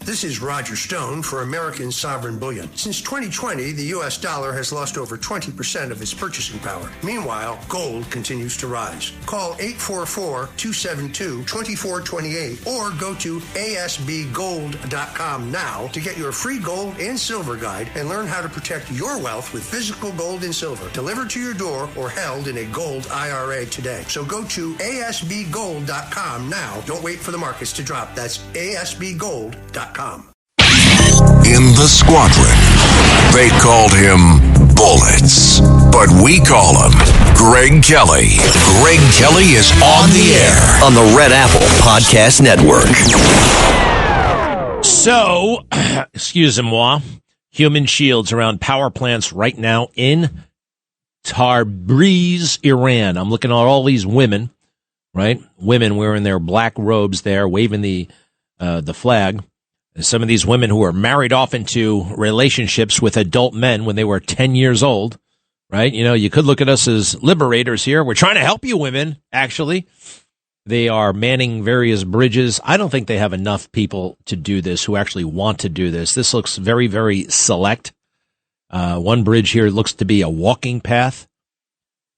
This is Roger Stone for American Sovereign Bullion. Since 2020, the U.S. dollar has lost over 20% of its purchasing power. Meanwhile, gold continues to rise. Call 844-272-2428 or go to asbgold.com now to get your free gold and silver guide and learn how to protect your wealth with physical gold and silver delivered to your door or held in a gold IRA today. So go to asbgold.com now. Don't wait for the markets to drop. That's asbgold.com. In the squadron, they called him Bullets, but we call him Greg Kelly. Greg Kelly is on the air on the Red Apple Podcast Network. So, excusez-moi, human shields around power plants right now in Tabriz, Iran. I'm looking at all these women, right? Women wearing their black robes there, waving the flag. Some of these women who are married off into relationships with adult men when they were 10 years old, right? You know, you could look at us as liberators here. We're trying to help you women, actually. They are manning various bridges. I don't think they have enough people to do this who actually want to do this. This looks very, very select. One bridge here looks to be a walking path.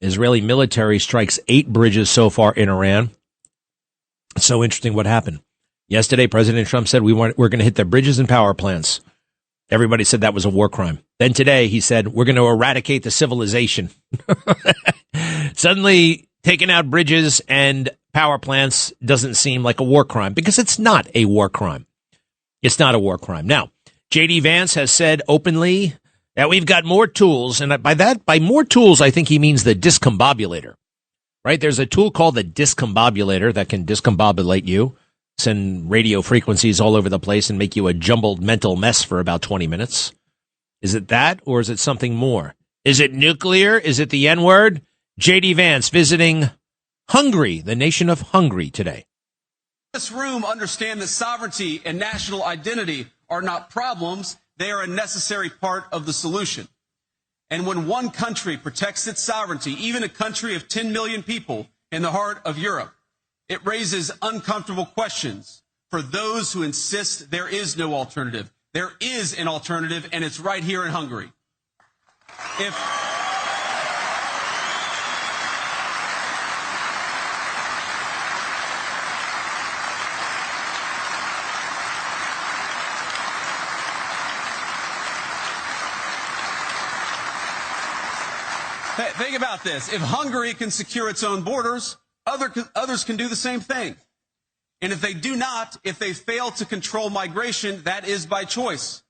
Israeli military strikes 8 bridges so far in Iran. It's so interesting what happened. Yesterday, President Trump said we're going to hit the bridges and power plants. Everybody said that was a war crime. Then today, he said, we're going to eradicate the civilization. Suddenly, taking out bridges and power plants doesn't seem like a war crime because it's not a war crime. It's not a war crime. Now, J.D. Vance has said openly that we've got more tools. And by more tools, I think he means the discombobulator, right? There's a tool called the discombobulator that can discombobulate you. Send radio frequencies all over the place and make you a jumbled mental mess for about 20 minutes. Is it that, or is it something more? Is it nuclear? Is it the N-word? J.D. Vance visiting Hungary, the nation of Hungary today. This room understand that sovereignty and national identity are not problems. They are a necessary part of the solution. And when one country protects its sovereignty, even a country of 10 million people in the heart of Europe, it raises uncomfortable questions for those who insist there is no alternative. There is an alternative, and it's right here in Hungary. Think about this. If Hungary can secure its own borders, others can do the same thing. And if they do not, if they fail to control migration, that is by choice.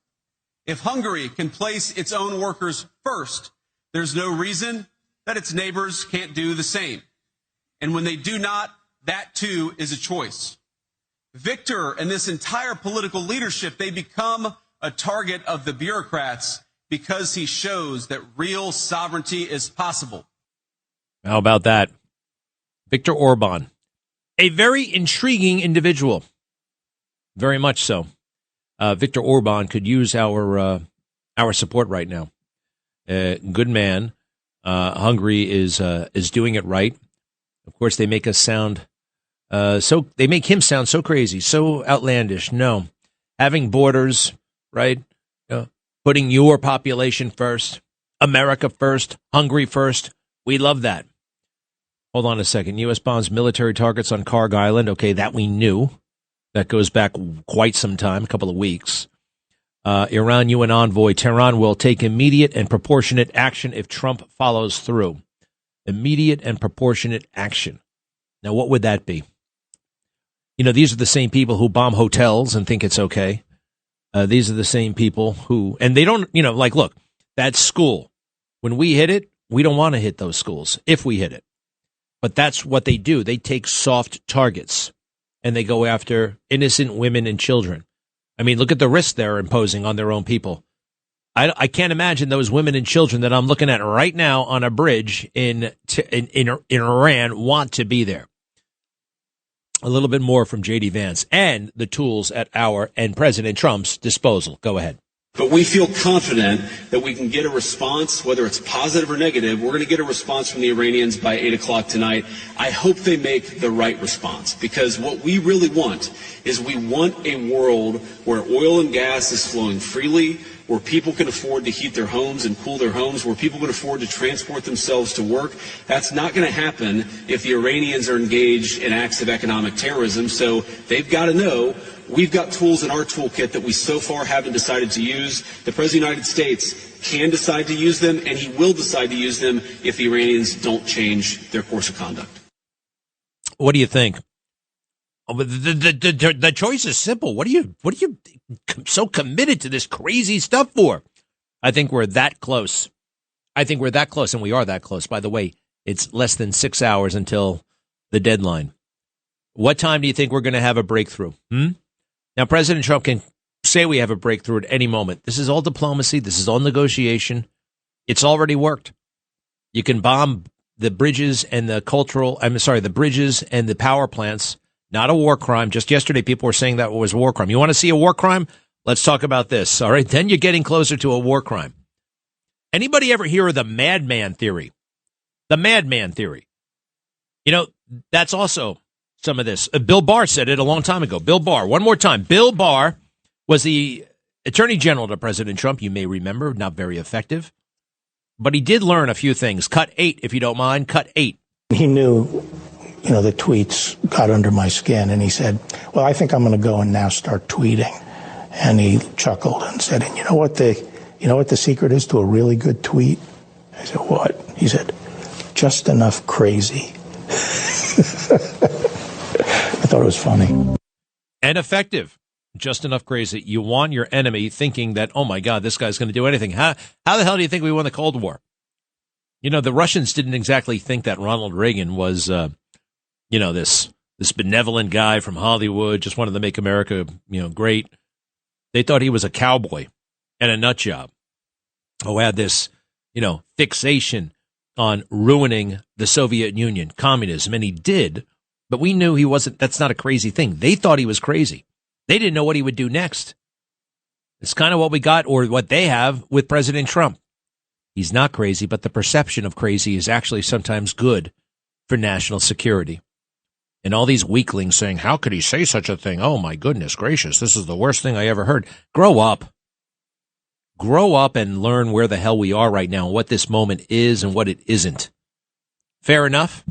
If Hungary can place its own workers first, there's no reason that its neighbors can't do the same. And when they do not, that too is a choice. Victor and this entire political leadership, they become a target of the bureaucrats because he shows that real sovereignty is possible. How about that? Viktor Orban, a very intriguing individual, very much so. Viktor Orban could use our support right now. Good man. Hungary is doing it right. Of course, they make us sound they make him sound so crazy, so outlandish. No, having borders, right? Putting your population first, America first, Hungary first. We love that. Hold on a second. U.S. bombs military targets on Karg Island. Okay, that we knew. That goes back quite some time, a couple of weeks. Iran UN envoy, Tehran will take immediate and proportionate action if Trump follows through. Immediate and proportionate action. Now, what would that be? You know, these are the same people who bomb hotels and think it's okay. These are the same people who, and they don't, look, that school, when we hit it, we don't want to hit those schools if we hit it. But that's what they do. They take soft targets and they go after innocent women and children. I mean, look at the risk they're imposing on their own people. I can't imagine those women and children that I'm looking at right now on a bridge in Iran want to be there. A little bit more from J.D. Vance and the tools at our and President Trump's disposal. Go ahead. But we feel confident that we can get a response, whether it's positive or negative. We're going to get a response from the Iranians by 8 o'clock tonight. I hope they make the right response, because what we really want is we want a world where oil and gas is flowing freely, where people can afford to heat their homes and cool their homes, where people can afford to transport themselves to work. That's not going to happen if the Iranians are engaged in acts of economic terrorism. So they've got to know we've got tools in our toolkit that we so far haven't decided to use. The President of the United States can decide to use them, and he will decide to use them if the Iranians don't change their course of conduct. What do you think? The choice is simple. What are you so committed to this crazy stuff for? I think we're that close. And we are that close. By the way, it's less than 6 hours until the deadline. What time do you think we're going to have a breakthrough? Now, President Trump can say we have a breakthrough at any moment. This is all diplomacy. This is all negotiation. It's already worked. You can bomb the bridges and the bridges and the power plants. Not a war crime. Just yesterday, people were saying that was a war crime. You want to see a war crime? Let's talk about this. All right. Then you're getting closer to a war crime. Anybody ever hear of the madman theory? The madman theory. You know, that's also some of this. Bill Barr said it a long time ago. Bill Barr. One more time. Bill Barr was the attorney general to President Trump. You may remember, not very effective. But he did learn a few things. Cut 8, if you don't mind. Cut 8. He knew, the tweets got under my skin, and he said, well, I think I'm going to go and now start tweeting. And he chuckled and said, and you know what the secret is to a really good tweet? I said, what? He said, just enough crazy. I thought it was funny. And effective. Just enough crazy. You want your enemy thinking that, oh my God, this guy's going to do anything. How the hell do you think we won the Cold War? The Russians didn't exactly think that Ronald Reagan was, this benevolent guy from Hollywood, just wanted to make America, great. They thought he was a cowboy and a nut job who had this, fixation on ruining the Soviet Union, communism, and he did. But we knew he wasn't. That's not a crazy thing. They thought he was crazy. They didn't know what he would do next. It's kind of what we got, or what they have with President Trump. He's not crazy, but the perception of crazy is actually sometimes good for national security. And all these weaklings saying, how could he say such a thing? Oh, my goodness gracious. This is the worst thing I ever heard. Grow up. Grow up and learn where the hell we are right now, what this moment is and what it isn't. Fair enough?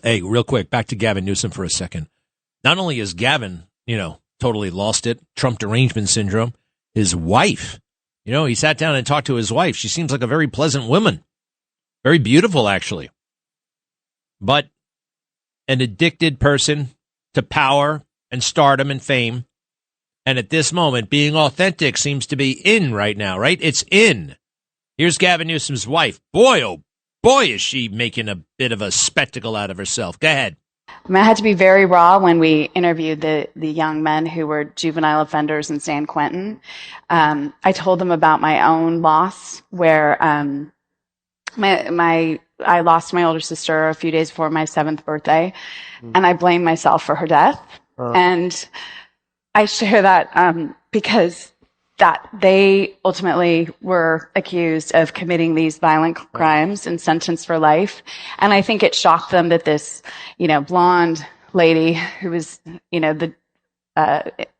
Hey, real quick, back to Gavin Newsom for a second. Not only is Gavin, totally lost it, Trump derangement syndrome, his wife, he sat down and talked to his wife. She seems like a very pleasant woman. Very beautiful, actually. But an addicted person to power and stardom and fame. And at this moment, being authentic seems to be in right now, right? It's in. Here's Gavin Newsom's wife. Boy, oh boy, is she making a bit of a spectacle out of herself. Go ahead. I had to be very raw when we interviewed the young men who were juvenile offenders in San Quentin. I told them about my own loss, where I lost my older sister a few days before my 7th birthday, and I blame myself for her death. And I share that because that they ultimately were accused of committing these violent crimes and sentenced for life. And I think it shocked them that this, blonde lady who was,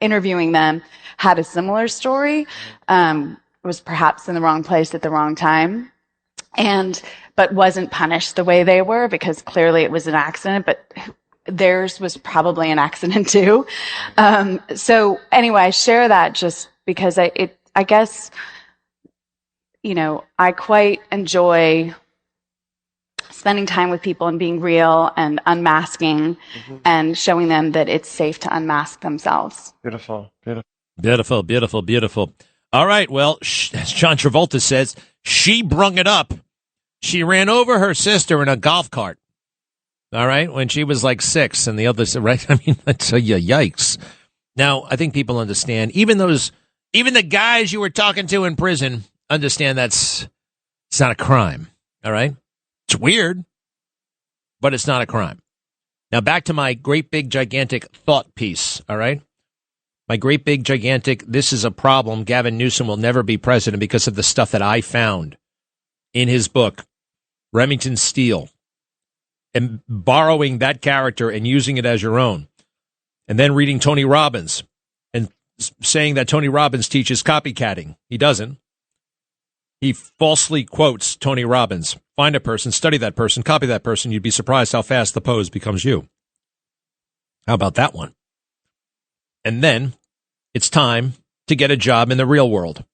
interviewing them had a similar story, was perhaps in the wrong place at the wrong time, but wasn't punished the way they were, because clearly it was an accident, but theirs was probably an accident too. So anyway, I share that just because I guess, I quite enjoy spending time with people and being real and unmasking and showing them that it's safe to unmask themselves. Beautiful. All right. Well, as John Travolta says, she brung it up. She ran over her sister in a golf cart. All right. When she was like 6 and the others, right? I mean, that's yikes. Now, I think people understand, even the guys you were talking to in prison understand it's not a crime. All right. It's weird, but it's not a crime. Now, back to my great big gigantic thought piece. All right. My great big gigantic, this is a problem. Gavin Newsom will never be president because of the stuff that I found in his book, Remington Steele, and borrowing that character and using it as your own. And then reading Tony Robbins and saying that Tony Robbins teaches copycatting. He doesn't. He falsely quotes Tony Robbins. Find a person, study that person, copy that person. You'd be surprised how fast the pose becomes you. How about that one? And then it's time to get a job in the real world.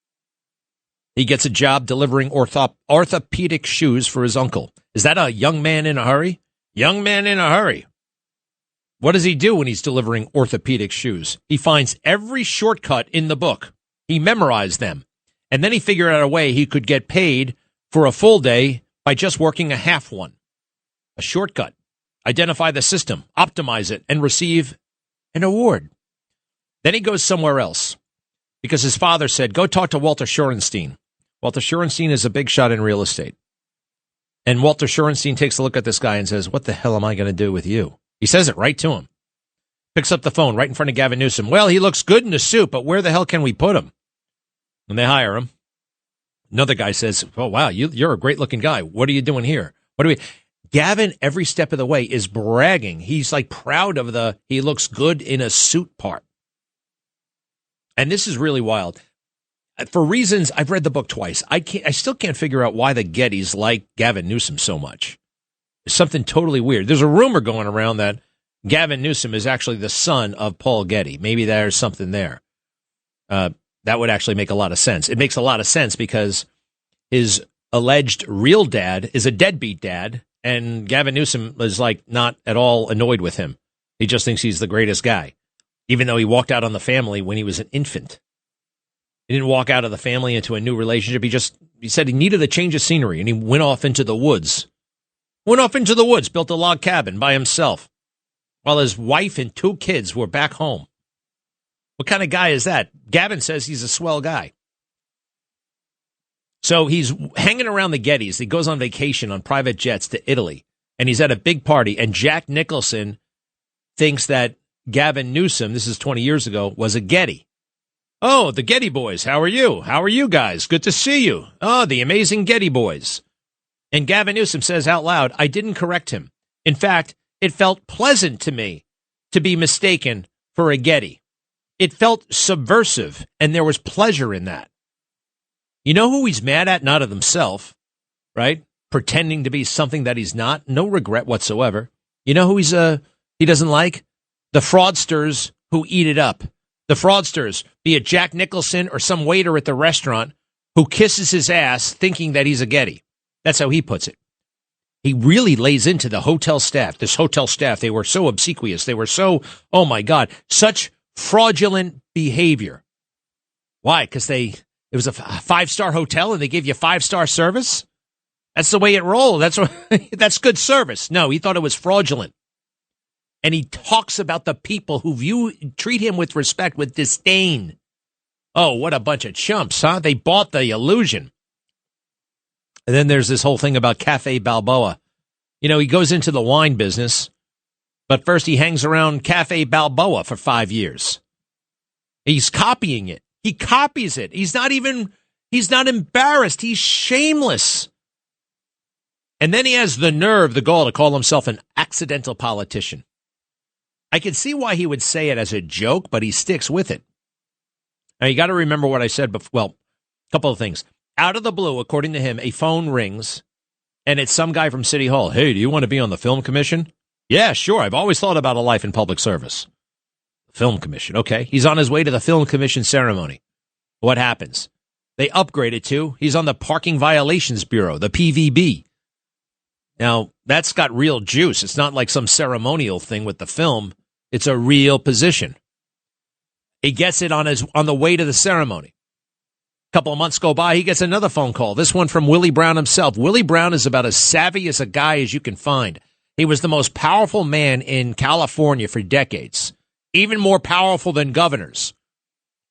He gets a job delivering orthopedic shoes for his uncle. Is that a young man in a hurry? Young man in a hurry. What does he do when he's delivering orthopedic shoes? He finds every shortcut in the book. He memorized them. And then he figured out a way he could get paid for a full day by just working a half one. A shortcut. Identify the system, optimize it, and receive an award. Then he goes somewhere else because his father said, go talk to Walter Shorenstein. Walter Shorenstein is a big shot in real estate. And Walter Shorenstein takes a look at this guy and says, what the hell am I going to do with you? He says it right to him. Picks up the phone right in front of Gavin Newsom. Well, he looks good in the suit, but where the hell can we put him? And they hire him. Another guy says, oh, wow, you're a great-looking guy. What are you doing here? Gavin, every step of the way, is bragging. He's like proud of he looks good in a suit part. And this is really wild. For reasons, I've read the book twice. I still can't figure out why the Gettys like Gavin Newsom so much. It's something totally weird. There's a rumor going around that Gavin Newsom is actually the son of Paul Getty. Maybe there's something there. That would actually make a lot of sense. It makes a lot of sense because his alleged real dad is a deadbeat dad, and Gavin Newsom is like not at all annoyed with him. He just thinks he's the greatest guy, even though he walked out on the family when he was an infant. He didn't walk out of the family into a new relationship. He said he needed a change of scenery, and he went off into the woods. Built a log cabin by himself, while his wife and 2 kids were back home. What kind of guy is that? Gavin says he's a swell guy. So he's hanging around the Gettys. He goes on vacation on private jets to Italy, and he's at a big party, and Jack Nicholson thinks that Gavin Newsom, this is 20 years ago, was a Getty. Oh, the Getty boys, how are you? How are you guys? Good to see you. Oh, the amazing Getty boys. And Gavin Newsom says out loud, I didn't correct him. In fact, it felt pleasant to me to be mistaken for a Getty. It felt subversive, and there was pleasure in that. You know who he's mad at? Not at himself, right? Pretending to be something that he's not. No regret whatsoever. You know who he doesn't like? The fraudsters who eat it up. The fraudsters, be it Jack Nicholson or some waiter at the restaurant who kisses his ass thinking that he's a Getty. That's how he puts it. He really lays into the hotel staff. This hotel staff, they were so obsequious. They were so, oh my God, such fraudulent behavior. Why? Because it was a 5-star hotel and they gave you 5-star service? That's the way it rolled. That's good service. No, he thought it was fraudulent. And he talks about the people who treat him with respect, with disdain. Oh, what a bunch of chumps, huh? They bought the illusion. And then there's this whole thing about Cafe Balboa. You know, he goes into the wine business, but first he hangs around Cafe Balboa for 5 years. He's copying it. He copies it. He's not embarrassed. He's shameless. And then he has the nerve, the gall to call himself an accidental politician. I can see why he would say it as a joke, but he sticks with it. Now, you got to remember what I said before. Well, a couple of things. Out of the blue, according to him, a phone rings, and it's some guy from City Hall. Hey, do you want to be on the Film Commission? Yeah, sure. I've always thought about a life in public service. Film Commission. Okay. He's on his way to the Film Commission ceremony. What happens? They upgrade it to, he's on the Parking Violations Bureau, the PVB. Now, that's got real juice. It's not like some ceremonial thing with the film. It's a real position. He gets it on the way to the ceremony. A couple of months go by, he gets another phone call. This one from Willie Brown himself. Willie Brown is about as savvy as a guy as you can find. He was the most powerful man in California for decades, even more powerful than governors.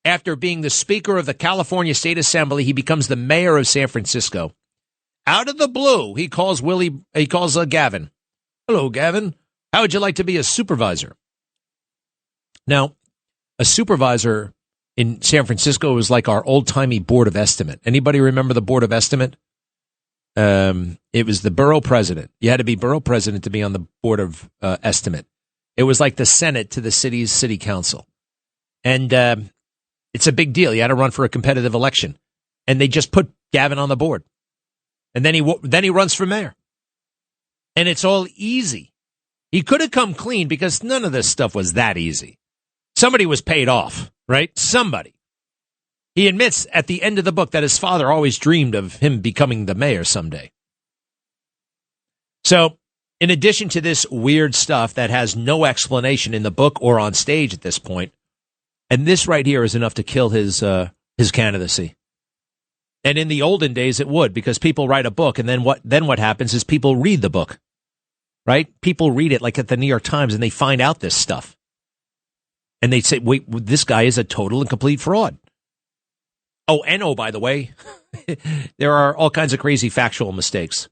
After being the Speaker of the California State Assembly, he becomes the mayor of San Francisco. Out of the blue, he calls Gavin. Hello, Gavin. How would you like to be a supervisor? Now, a supervisor in San Francisco was like our old-timey Board of Estimate. Anybody remember the Board of Estimate? It was the borough president. You had to be borough president to be on the Board of Estimate. It was like the Senate to the city's city council. And it's a big deal. You had to run for a competitive election. And they just put Gavin on the board. And then he runs for mayor. And it's all easy. He could have come clean because none of this stuff was that easy. Somebody was paid off, right? Somebody. He admits at the end of the book that his father always dreamed of him becoming the mayor someday. So, in addition to this weird stuff that has no explanation in the book or on stage at this point, and this right here is enough to kill his candidacy. And in the olden days, it would, because people write a book, and then what happens is people read the book, right? People read it like at the New York Times, and they find out this stuff. And they say, wait, this guy is a total and complete fraud. Oh, by the way, there are all kinds of crazy factual mistakes.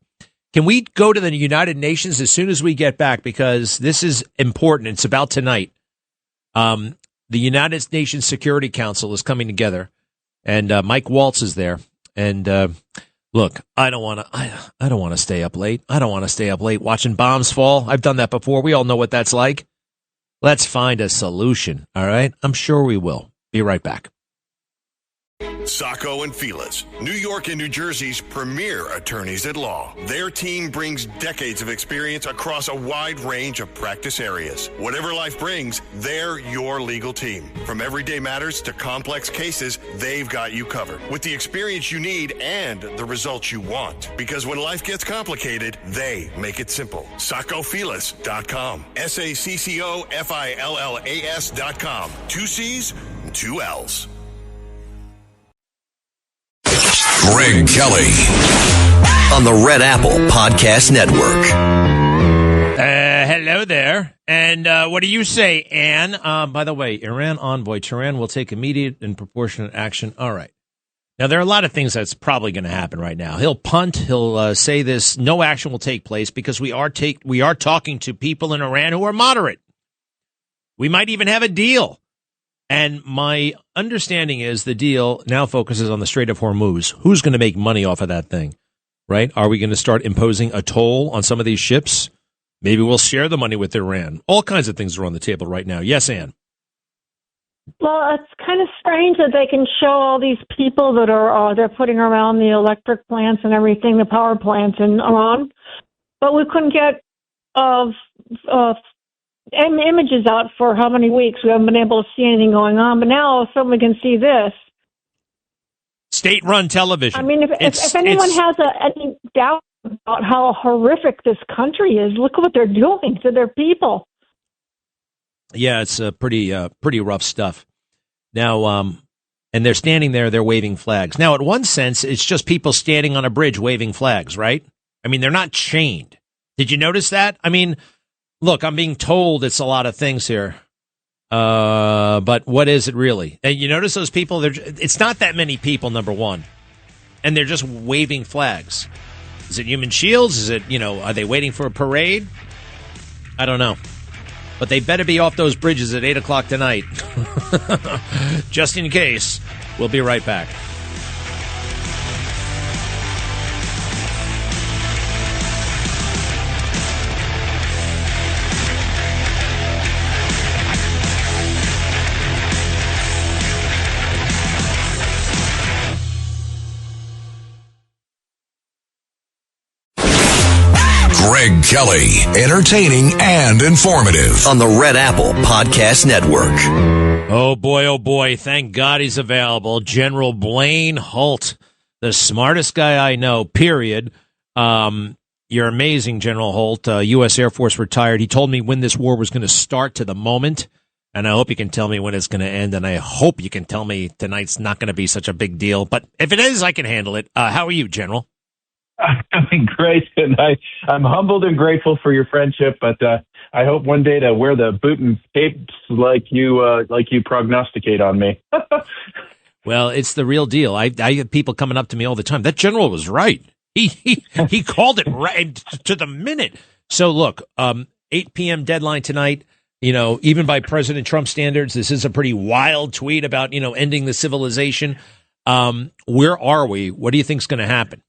Can we go to the United Nations as soon as we get back? Because this is important. It's about tonight. The United Nations Security Council is coming together, and Mike Waltz is there. And look, I don't want to stay up late. I don't want to stay up late watching bombs fall. I've done that before. We all know what that's like. Let's find a solution. All right, I'm sure we will. Be right back. Sacco and Feliz, New York and New Jersey's premier attorneys at law. Their team brings decades of experience across a wide range of practice areas. Whatever life brings, they're your legal team. From everyday matters to complex cases, they've got you covered with the experience you need and the results you want. Because when life gets complicated, they make it simple. SaccoFeliz.com. SACCOFILLAS.com. 2 C's, 2 L's. Greg Kelly on the Red Apple Podcast Network. Hello there. And what do you say, Ann? By the way, Iran envoy Tehran will take immediate and proportionate action. All right. Now, there are a lot of things that's probably going to happen right now. He'll punt. He'll say this. No action will take place because we are talking to people in Iran who are moderate. We might even have a deal. And my understanding is the deal now focuses on the Strait of Hormuz. Who's going to make money off of that thing, right? Are we going to start imposing a toll on some of these ships? Maybe we'll share the money with Iran. All kinds of things are on the table right now. Yes, Ann? Well, it's kind of strange that they can show all these people that are they're putting around the electric plants and everything, the power plants in Iran, but we couldn't get images out for how many weeks. We haven't been able to see anything going on, but now all of a sudden we can see this. State-run television. I mean, if anyone has any doubt about how horrific this country is, look what they're doing to their people. Yeah, it's pretty rough stuff. Now, and they're standing there, they're waving flags. Now, in one sense, it's just people standing on a bridge waving flags, right? I mean, they're not chained. Did you notice that? I mean, look, I'm being told it's a lot of things here, but what is it really? And you notice those people, it's not that many people, number one, and they're just waving flags. Is it human shields? Is it, are they waiting for a parade? I don't know. But they better be off those bridges at 8 o'clock tonight, just in case. We'll be right back. Greg Kelly, entertaining and informative on the Red Apple Podcast Network. Oh boy, thank God he's available. General Blaine Holt, the smartest guy I know, period. You're amazing, General Holt, U.S. Air Force retired. He told me when this war was going to start to the moment, and I hope you can tell me when it's going to end, and I hope you can tell me tonight's not going to be such a big deal. But if it is, I can handle it. How are you, General? I'm doing great, and I'm humbled and grateful for your friendship, but I hope one day to wear the boot and capes like you prognosticate on me. Well, it's the real deal. I have people coming up to me all the time. That general was right. He called it right to the minute. So look, 8 p.m. deadline tonight. Even by President Trump standards, this is a pretty wild tweet about, ending the civilization. Where are we? What do you think is going to happen?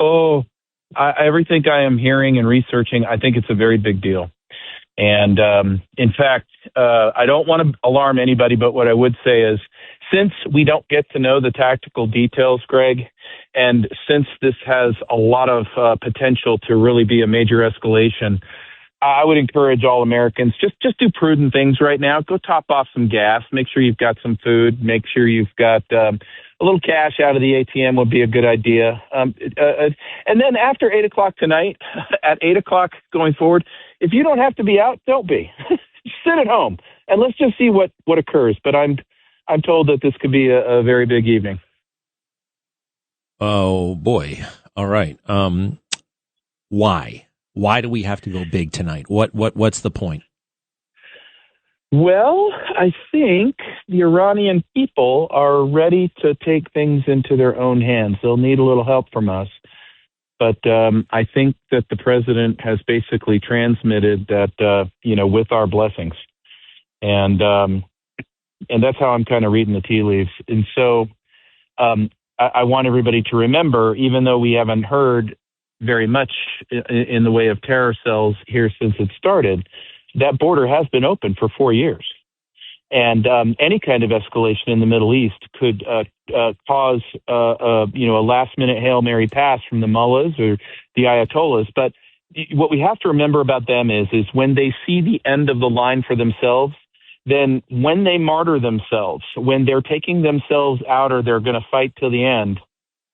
Oh, everything I am hearing and researching, I think it's a very big deal. And in fact, I don't want to alarm anybody, but what I would say is, since we don't get to know the tactical details, Greg, and since this has a lot of potential to really be a major escalation, I would encourage all Americans, just do prudent things right now. Go top off some gas. Make sure you've got some food. Make sure you've got a little cash out of the ATM would be a good idea. And then after 8 o'clock tonight, at 8 o'clock going forward, if you don't have to be out, don't be. Sit at home and let's just see what occurs. But I'm told that this could be a very big evening. Oh boy! All right. Why? Why do we have to go big tonight? What's the point? Well, I think the Iranian people are ready to take things into their own hands. They'll need a little help from us. But I think that the president has basically transmitted that, with our blessings. And that's how I'm kind of reading the tea leaves. And so I want everybody to remember, even though we haven't heard very much in the way of terror cells here since it started, that border has been open for 4 years. And any kind of escalation in the Middle East could cause, a last-minute Hail Mary pass from the mullahs or the ayatollahs. But what we have to remember about them is when they see the end of the line for themselves, then when they martyr themselves, when they're taking themselves out or they're going to fight till the end,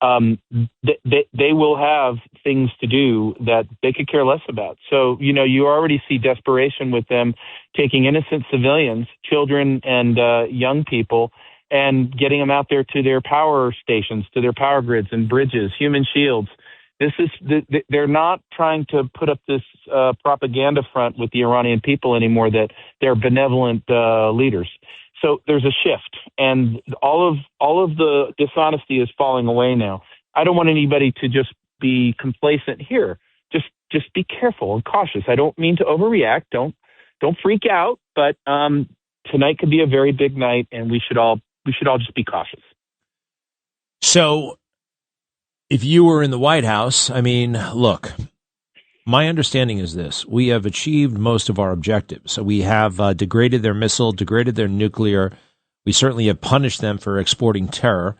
they will have things to do that they could care less about. So, you already see desperation with them taking innocent civilians, children and young people, and getting them out there to their power stations, to their power grids and bridges, human shields. They're not trying to put up this propaganda front with the Iranian people anymore that they're benevolent leaders. So there's a shift, and all of the dishonesty is falling away now. I don't want anybody to just be complacent here. Just be careful and cautious. I don't mean to overreact. Don't freak out. But tonight could be a very big night, and we should all just be cautious. So, if you were in the White House, look. My understanding is this. We have achieved most of our objectives. So we have degraded their missile, degraded their nuclear. We certainly have punished them for exporting terror,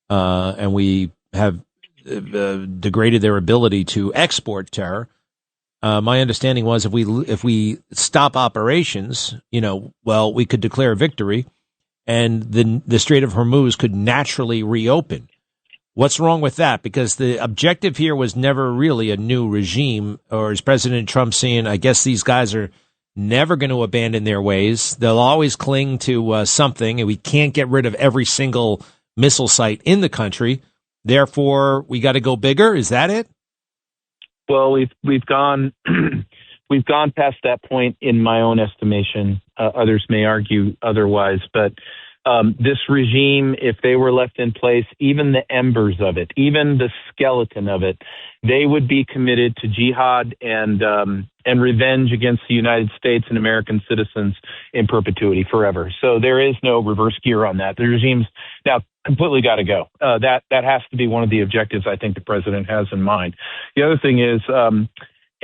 and we have degraded their ability to export terror. My understanding was if we stop operations, we could declare victory, and the Strait of Hormuz could naturally reopen. What's wrong with that? Because the objective here was never really a new regime, or is President Trump saying, I guess these guys are never going to abandon their ways. They'll always cling to something, and we can't get rid of every single missile site in the country. Therefore, we got to go bigger. Is that it? Well, we've gone we've gone past that point in my own estimation. Others may argue otherwise, but this regime, if they were left in place, even the embers of it, even the skeleton of it, they would be committed to jihad and revenge against the United States and American citizens in perpetuity forever. So there is no reverse gear on that. The regime's now completely got to go. That has to be one of the objectives I think the president has in mind. The other thing is,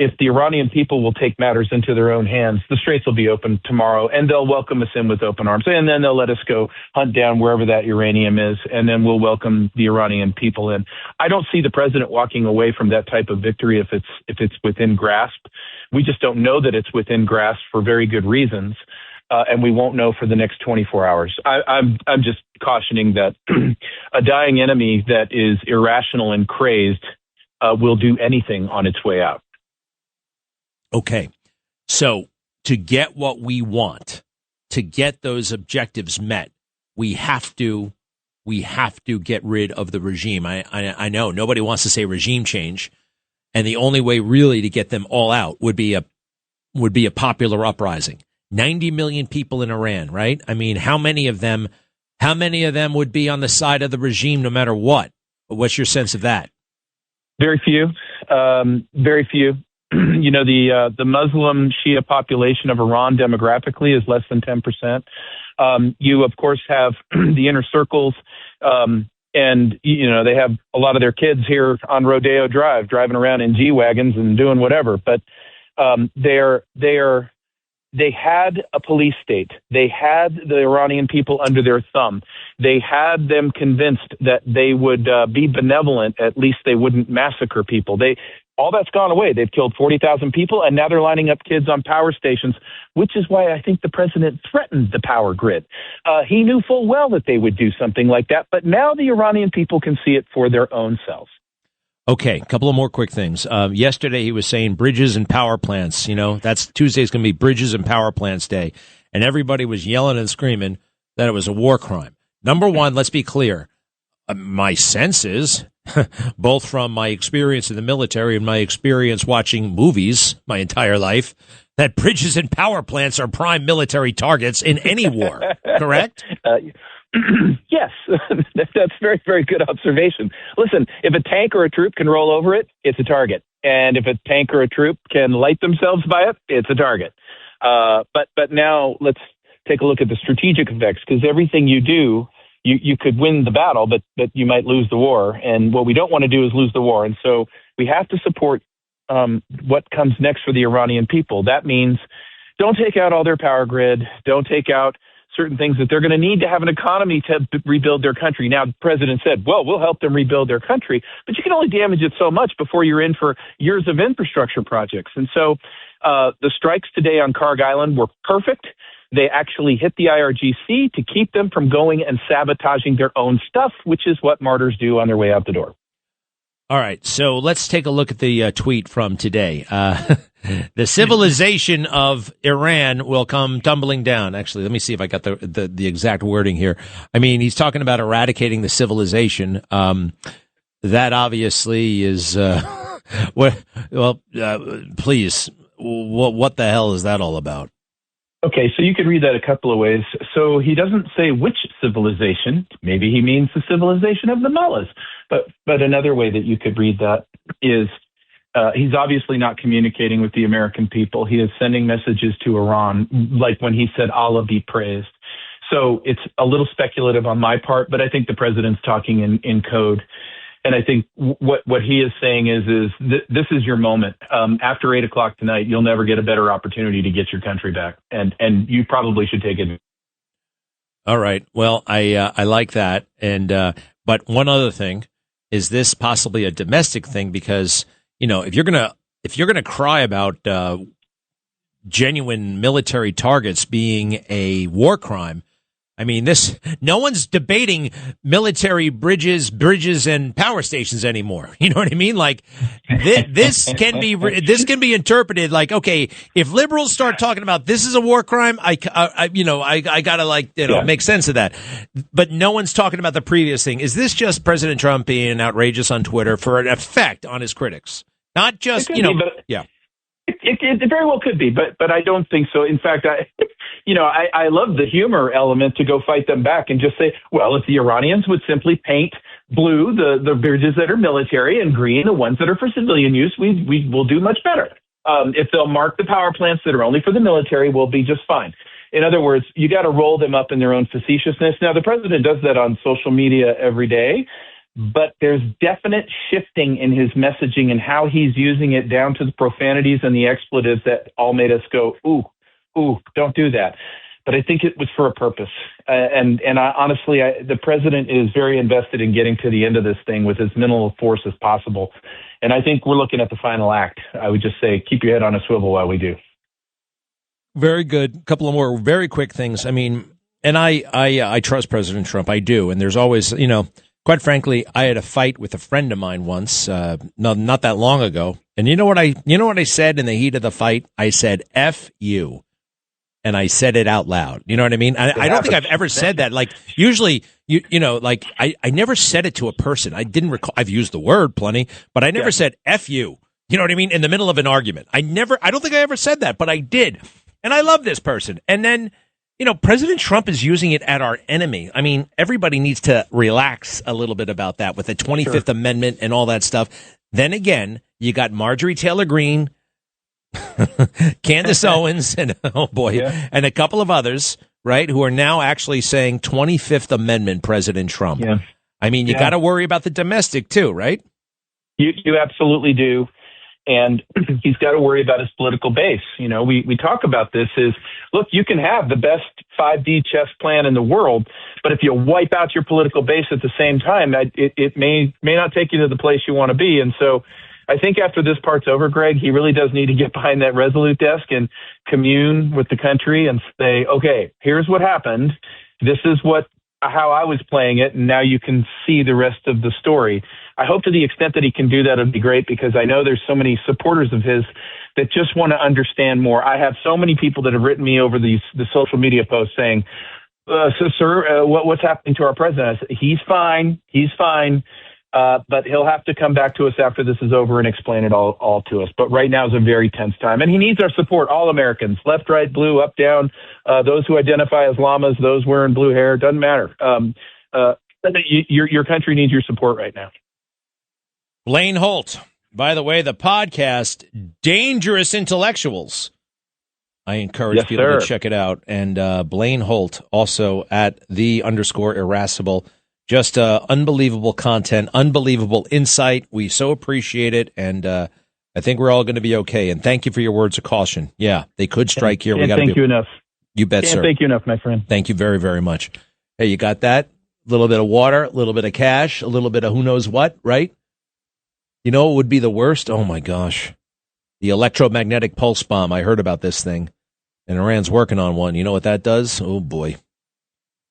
if the Iranian people will take matters into their own hands, the straits will be open tomorrow, and they'll welcome us in with open arms. And then they'll let us go hunt down wherever that uranium is, and then we'll welcome the Iranian people in. I don't see the president walking away from that type of victory if it's within grasp. We just don't know that it's within grasp for very good reasons, and we won't know for the next 24 hours. I'm just cautioning that a dying enemy that is irrational and crazed will do anything on its way out. Okay, so to get what we want, to get those objectives met, we have to get rid of the regime. I know nobody wants to say regime change, and the only way really to get them all out would be a popular uprising. 90 million people in Iran, right? I mean, how many of them would be on the side of the regime no matter what? What's your sense of that? Very few. Very few. the Muslim Shia population of Iran demographically is less than 10%. You, of course, have the inner circles, and, they have a lot of their kids here on Rodeo Drive driving around in G-Wagons and doing whatever. But they had a police state. They had the Iranian people under their thumb. They had them convinced that they would be benevolent. At least they wouldn't massacre people. All that's gone away. They've killed 40,000 people, and now they're lining up kids on power stations, which is why I think the president threatened the power grid. He knew full well that they would do something like that, but now the Iranian people can see it for their own selves. Okay, a couple of more quick things. Yesterday he was saying bridges and power plants. That's Tuesday's going to be Bridges and Power Plants Day, and everybody was yelling and screaming that it was a war crime. Number one, let's be clear. My sense is, both from my experience in the military and my experience watching movies my entire life, that bridges and power plants are prime military targets in any war. Correct? Yes, that's very, very good observation. Listen, if a tank or a troop can roll over it, it's a target. And if a tank or a troop can light themselves by it, it's a target. But now let's take a look at the strategic effects, because everything you do, you could win the battle, but you might lose the war. And what we don't want to do is lose the war. And so we have to support what comes next for the Iranian people. That means don't take out all their power grid. Don't take out certain things that they're going to need to have an economy to rebuild their country. Now, the president said, well, we'll help them rebuild their country, but you can only damage it so much before you're in for years of infrastructure projects. And so the strikes today on Karg Island were perfect. They actually hit the IRGC to keep them from going and sabotaging their own stuff, which is what martyrs do on their way out the door. All right, so let's take a look at the tweet from today. The civilization of Iran will come tumbling down. Actually, let me see if I got the exact wording here. I mean, he's talking about eradicating the civilization. That obviously is, please, what the hell is that all about? Okay, so you could read that a couple of ways. So he doesn't say which civilization. Maybe he means the civilization of the mullahs. But another way that you could read that is he's obviously not communicating with the American people. He is sending messages to Iran, like when he said, Allah be praised. So it's a little speculative on my part, but I think the president's talking in code. And I think what he is saying is this is your moment. After 8 o'clock tonight, you'll never get a better opportunity to get your country back, and you probably should take it. All right. Well, I like that, and but one other thing is this possibly a domestic thing, because if you're gonna cry about genuine military targets being a war crime. I mean, no one's debating military bridges and power stations anymore. You know what I mean? Like this can be interpreted like, okay, if liberals start talking about this is a war crime, I gotta make sense of that. But no one's talking about the previous thing. Is this just President Trump being outrageous on Twitter for an effect on his critics? Not just, yeah. It very well could be, but I don't think so. In fact, I love the humor element to go fight them back and just say, well, if the Iranians would simply paint blue the bridges that are military and green the ones that are for civilian use, we will do much better. If they'll mark the power plants that are only for the military, we'll be just fine. In other words, you got to roll them up in their own facetiousness. Now, the president does that on social media every day. But there's definite shifting in his messaging and how he's using it, down to the profanities and the expletives that all made us go, ooh, don't do that. But I think it was for a purpose. And honestly, the president is very invested in getting to the end of this thing with as minimal force as possible. And I think we're looking at the final act. I would just say, keep your head on a swivel while we do. Very good. A couple of more very quick things. I mean, and I trust President Trump. I do. And there's always, quite frankly, I had a fight with a friend of mine once, not that long ago. And you know what I said in the heat of the fight? I said, F you. And I said it out loud. You know what I mean? I don't think I've ever said that. Like, usually, I never said it to a person. I didn't recall. I've used the word plenty, but I never said F you. You know what I mean? In the middle of an argument. I don't think I ever said that, but I did. And I love this person. And then, President Trump is using it at our enemy. I mean, everybody needs to relax a little bit about that with the 25th Amendment and all that stuff. Then again, you got Marjorie Taylor Greene Candace Owens and and a couple of others, right, who are now actually saying 25th Amendment President Trump. Yeah. I mean, you got to worry about the domestic too, right? You absolutely do. And he's got to worry about his political base. You know, we talk about this is, look, you can have the best 5D chess plan in the world, but if you wipe out your political base at the same time, it may not take you to the place you want to be. And so I think after this part's over, Greg, he really does need to get behind that Resolute desk and commune with the country and say, okay, here's what happened. This is how I was playing it, and now you can see the rest of the story. I hope to the extent that he can do that, it'd be great, because I know there's so many supporters of his that just want to understand more. I have so many people that have written me over the social media posts saying, sir, what's happening to our president? I said, he's fine. But he'll have to come back to us after this is over and explain it all to us. But right now is a very tense time. And he needs our support, all Americans, left, right, blue, up, down, those who identify as llamas, those wearing blue hair, doesn't matter. Your country needs your support right now. Blaine Holt, by the way, the podcast, Dangerous Intellectuals. I encourage people to check it out. And Blaine Holt, also at _irascible. Just unbelievable content, unbelievable insight. We so appreciate it, and I think we're all going to be okay. And thank you for your words of caution. Yeah, they could strike here. Can't thank you enough. You bet, sir. Can't thank you enough, my friend. Thank you very, very much. Hey, you got that? A little bit of water, a little bit of cash, a little bit of who knows what, right? You know what would be the worst? Oh, my gosh. The electromagnetic pulse bomb. I heard about this thing, and Iran's working on one. You know what that does? Oh, boy.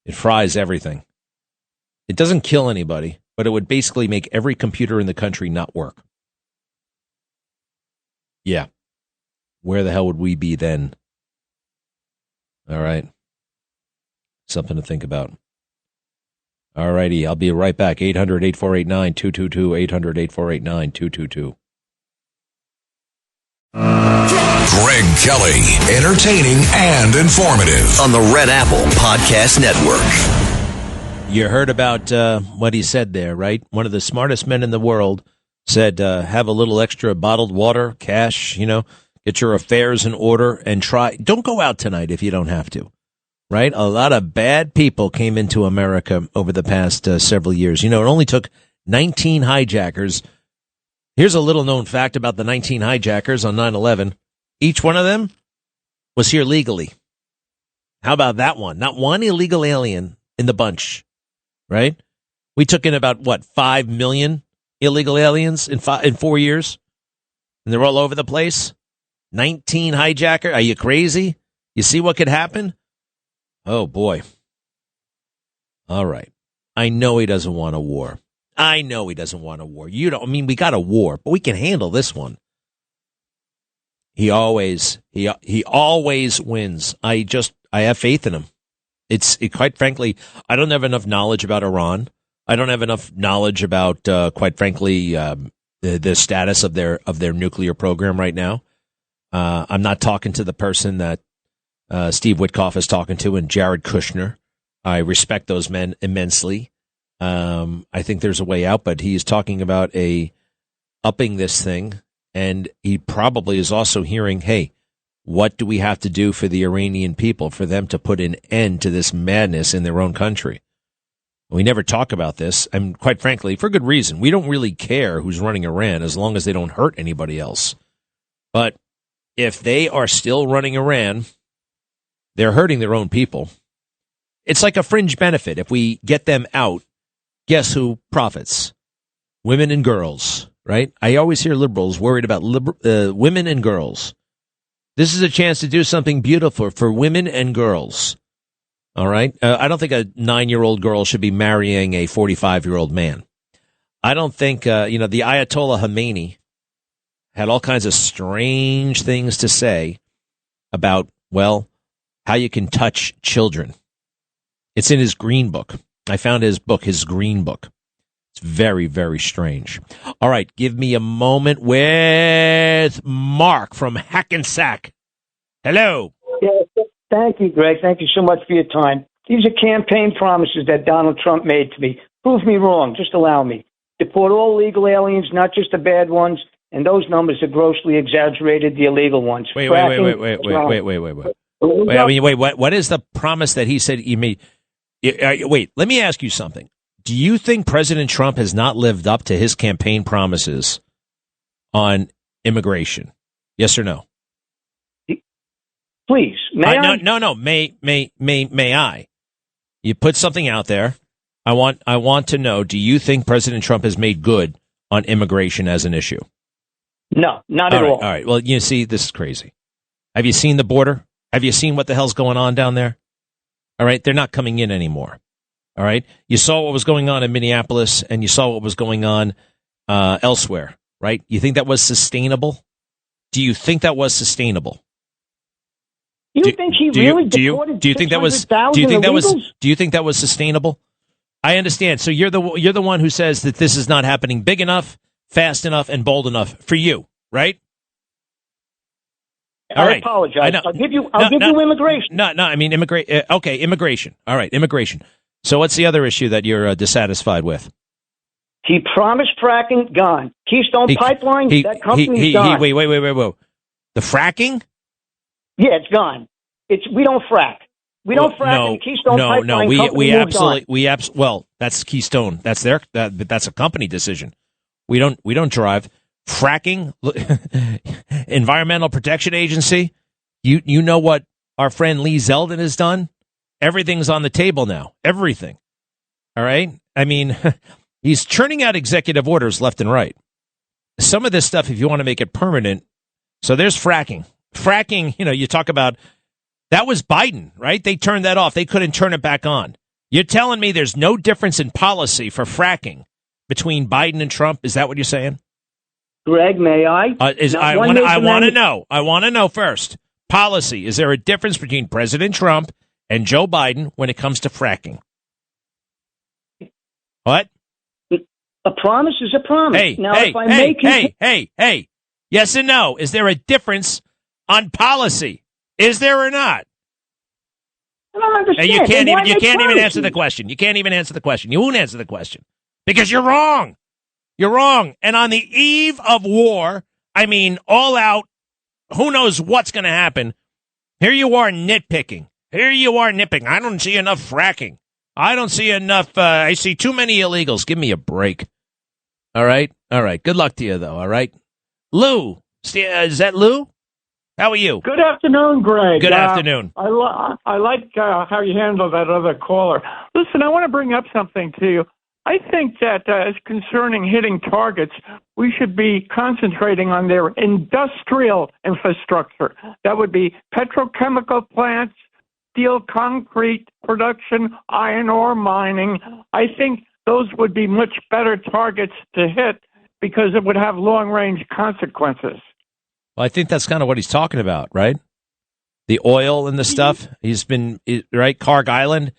It fries everything. It doesn't kill anybody, but it would basically make every computer in the country not work. Yeah. Where the hell would we be then? All right. Something to think about. All righty. I'll be right back. 800-8489-222. 800-8489-222. Greg Kelly, entertaining and informative on the Red Apple Podcast Network. You heard about what he said there, right? One of the smartest men in the world said, have a little extra bottled water, cash, get your affairs in order and don't go out tonight if you don't have to, right? A lot of bad people came into America over the past several years. It only took 19 hijackers. Here's a little known fact about the 19 hijackers on 9/11. Each one of them was here legally. How about that one? Not one illegal alien in the bunch. Right? We took in about, 5 million illegal aliens in 4 years? And they're all over the place? 19 hijacker? Are you crazy? You see what could happen? Oh, boy. All right. I know he doesn't want a war. We got a war, but we can handle this one. He always wins. I have faith in him. Quite frankly, I don't have enough knowledge about Iran. I don't have enough knowledge about, quite frankly, the status of their nuclear program right now. I'm not talking to the person that Steve Witkoff is talking to and Jared Kushner. I respect those men immensely. I think there's a way out, but he's talking about upping this thing, and he probably is also hearing, hey, what do we have to do for the Iranian people for them to put an end to this madness in their own country? We never talk about this, and quite frankly, for good reason. We don't really care who's running Iran as long as they don't hurt anybody else. But if they are still running Iran, they're hurting their own people. It's like a fringe benefit. If we get them out, guess who profits? Women and girls, right? I always hear liberals worried about women and girls. This is a chance to do something beautiful for women and girls. All right? I don't think a 9-year-old girl should be marrying a 45-year-old man. I don't think, the Ayatollah Khomeini had all kinds of strange things to say about, how you can touch children. It's in his green book. I found his green book. It's very, very strange. All right, give me a moment with Mark from Hackensack. Hello. Yeah, thank you, Greg. Thank you so much for your time. These are campaign promises that Donald Trump made to me. Prove me wrong. Just allow me. Deport all illegal aliens, not just the bad ones. And those numbers are grossly exaggerated, the illegal ones. Wait. Wait, I mean, what is the promise that he said he made? Wait, let me ask you something. Do you think President Trump has not lived up to his campaign promises on immigration? Yes or no? Please, may I? No. May I? You put something out there. I want to know. Do you think President Trump has made good on immigration as an issue? No, not at all. All right. Well, you see, this is crazy. Have you seen the border? Have you seen what the hell's going on down there? All right. They're not coming in anymore. All right. You saw what was going on in Minneapolis, and you saw what was going on elsewhere. Right. You think that was sustainable? Do you think that was sustainable? Do you think he really deported 600,000 illegals? Do you think that was sustainable? I understand. So you're the one who says that this is not happening big enough, fast enough, and bold enough for you, right? I apologize. I'll give you immigration. No. I mean immigration. Okay, immigration. All right, immigration. So what's the other issue that you're dissatisfied with? He promised fracking, gone. Keystone Pipeline, that company's gone. Wait. The fracking? Yeah, it's gone. We don't frack. We don't frack in Keystone Pipeline. Well, that's Keystone. That's that's a company decision. We don't drive. Fracking, Environmental Protection Agency. You know what our friend Lee Zeldin has done? Everything's on the table now. Everything. All right? I mean, he's churning out executive orders left and right. Some of this stuff, if you want to make it permanent, so there's fracking. Fracking, you talk about, that was Biden, right? They turned that off. They couldn't turn it back on. You're telling me there's no difference in policy for fracking between Biden and Trump? Is that what you're saying? Greg, may I? I want to know. I want to know first. Policy. Is there a difference between President Trump and Joe Biden when it comes to fracking? What? A promise is a promise. Hey. Yes and no. Is there a difference on policy? Is there or not? I don't understand. You can't even answer the question. You can't even answer the question. You won't answer the question because you're wrong. You're wrong. And on the eve of war, I mean, all out, who knows what's going to happen? Here you are nitpicking. I don't see enough fracking. I don't see enough. I see too many illegals. Give me a break. All right. Good luck to you, though. All right. Lou. Is that Lou? How are you? Good afternoon, Greg. Good afternoon. I like how you handle that other caller. Listen, I want to bring up something to you. I think that as concerning hitting targets, we should be concentrating on their industrial infrastructure. That would be petrochemical plants, steel concrete production, iron ore mining. I think those would be much better targets to hit because it would have long-range consequences. Well, I think that's kind of what he's talking about, right? The oil and the stuff. He's been, right, Karg Island.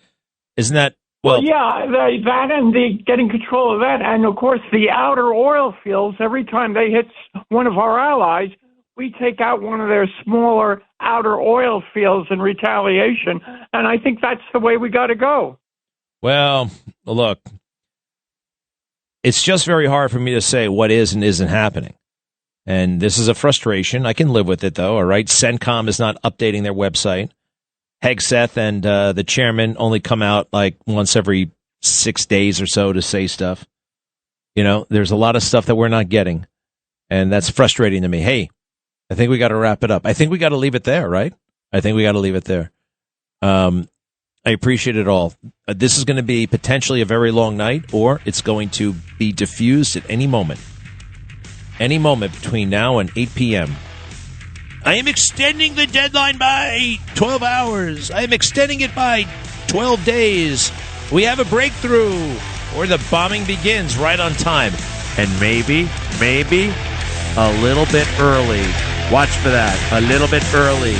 Isn't that? Well, yeah, that and the getting control of that. And, of course, the outer oil fields, every time they hit one of our allies, we take out one of their smaller outer oil fields in retaliation. And I think that's the way we got to go. Well, look, it's just very hard for me to say what is and isn't happening. And this is a frustration. I can live with it, though, all right? CENTCOM is not updating their website. Hegseth and the chairman only come out like once every 6 days or so to say stuff. There's a lot of stuff that we're not getting, and that's frustrating to me. Hey, I think we got to wrap it up. I think we got to leave it there, right? I think we got to leave it there. I appreciate it all. This is going to be potentially a very long night, or it's going to be diffused at any moment. Any moment between now and 8 p.m. I am extending the deadline by 12 hours. I am extending it by 12 days. We have a breakthrough, or the bombing begins right on time. And maybe a little bit early. Watch for that. A little bit early.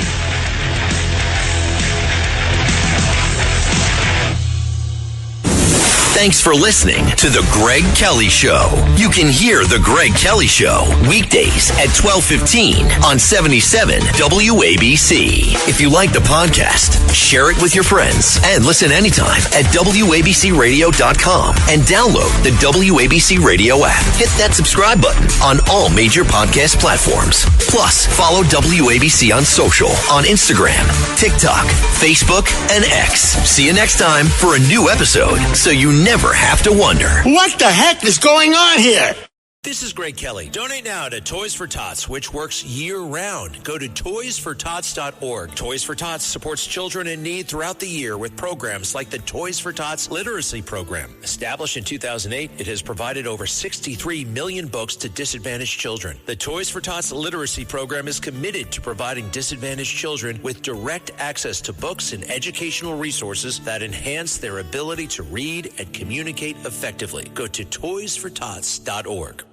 Thanks for listening to The Greg Kelly Show. You can hear The Greg Kelly Show weekdays at 12:15 on 77 WABC. If you like the podcast, share it with your friends and listen anytime at WABCRadio.com and download the WABC Radio app. Hit that subscribe button on all major podcast platforms. Plus, follow WABC on social on Instagram, TikTok, Facebook, and X. See you next time for a new episode so you never have to wonder, what the heck is going on here? This is Greg Kelly. Donate now to Toys for Tots, which works year-round. Go to toysfortots.org. Toys for Tots supports children in need throughout the year with programs like the Toys for Tots Literacy Program. Established in 2008, it has provided over 63 million books to disadvantaged children. The Toys for Tots Literacy Program is committed to providing disadvantaged children with direct access to books and educational resources that enhance their ability to read and communicate effectively. Go to toysfortots.org.